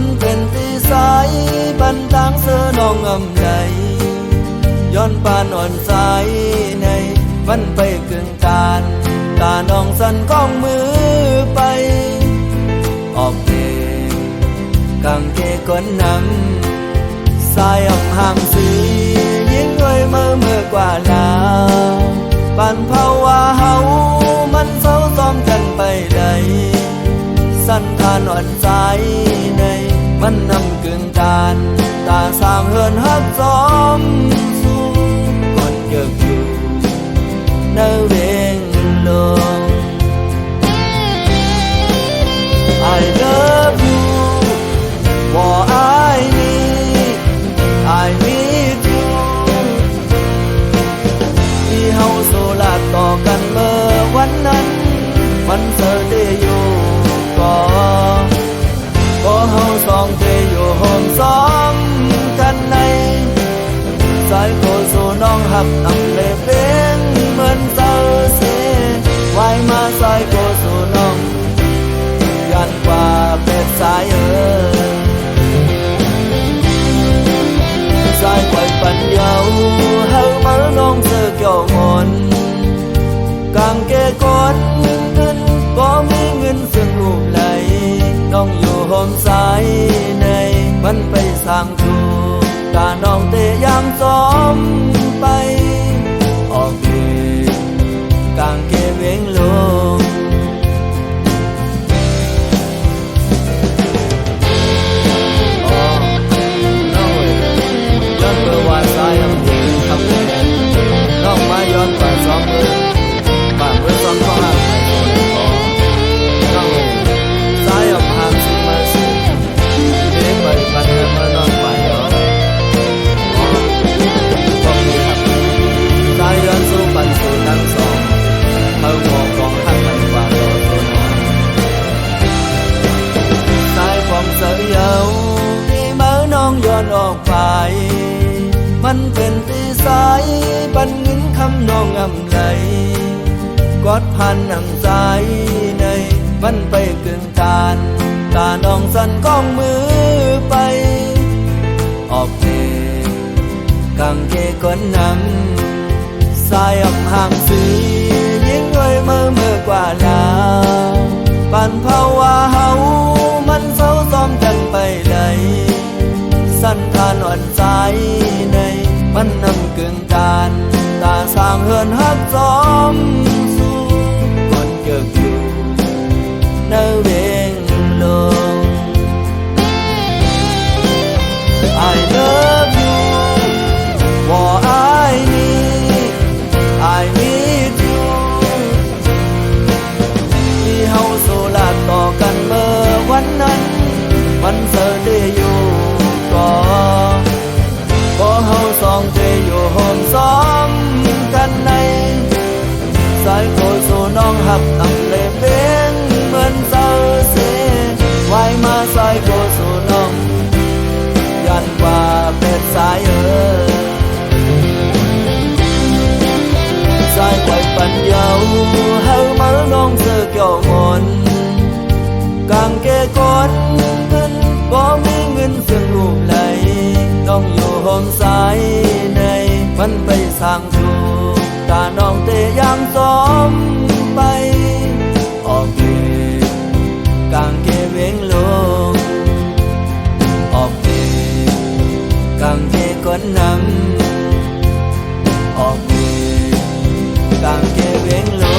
มันเป็นตีสายบันทางเสือน้องอำใดย้อนปานอ่อนสายในมันไปกึ่งการตาน้องสั่นก้องมือไปออกเดกางเกก้นนำสายอำห่างสียิ่งด้วยเมื่อกว่าลาปันภาวะเฮามันเศร้าซ้อมกันไปได้สั้นทานอ่อนสายในมันนำกึ่งการตาสร้างเฮือนฮักซ้อมสู้ก่อนเกิดอยู่ในเวงลง I love you ว่า I need you ที่เฮาโซลาต่อกันเมื่อวันนั้นมันเสอได้อยู่ก็เฮาสองเทอยู่โฮมซ้อมกันในสายโกสู่น้องหักนำเลยเป็นเหมือนเศร้าเสียไว้มาสายโกสู่น้องยันกว่าเป็ดสายสายไว้ปัญญาเฮามาน้องเสือเกี่ยวมนกางเกก้นขึ้นก็มีเงินซึ่งรูปไหลน้องอยู่โฮมสายในมันไปสร้างถูกตาน้องเตะยามซ้อมไปออกเองกางเกเวงลงย้อนเมื่อวานสายอำเภอทำเลยน้องมาย้อนกว่าซ้อมมือบ้านเมื่อซ้อมก็ห่างไปน้องสายอำห่างสิมาสิเด็กไปปันเดินมาน้องไปย้อนก็มีครับสายย้อนสู้ปันสู่ทั้งสองเขามองกองหักกันกว่าเราตัวน้องสายความเสียเยาที่เมื่อน้องย้อนออกไปมันเป็นตีสายปันเงินคำน้องอำไหลกอดพันหนังสายในมันไปกึ่งการตาน้องสั่นก้องมือไปออกเองกางเกก้นนำสายอำห่างสียิ่งด้วยเมื่อกว่าลาปันภาวะเฮามันเศร้าซ้อมกันไปได้สั้นทานอ่อนสายในมันนำกึ่งการตาสร้างเฮือนฮักซ้อมสู้ก่อนเกิดอยู่ในเวงลง I love you ว่า I need you ที่เฮาโซลาต่อกันเมื่อวันนั้นมันเสอได้อยู่ก็เฮาสองเทอยู่โฮมซ้อมกันในสายโกสู่น้องหักนำเลยเป็นเหมือนเศร้าเสียไว้มาสายโกสู่น้องยันกว่าเป็ดสายสายไว้ปัญญาเฮามาน้องเสือเกี่ยวมนกางเกก้นขึ้นบ่มีเงินซึ่งรูปไหลน้องอยู่โฮมสายในมันไปสร้างถูกตาน้องเตะยามซ้อมไปออกเองกางเกเวงลงออกเองกางเกก้นนำออกเองกางเกเวงลง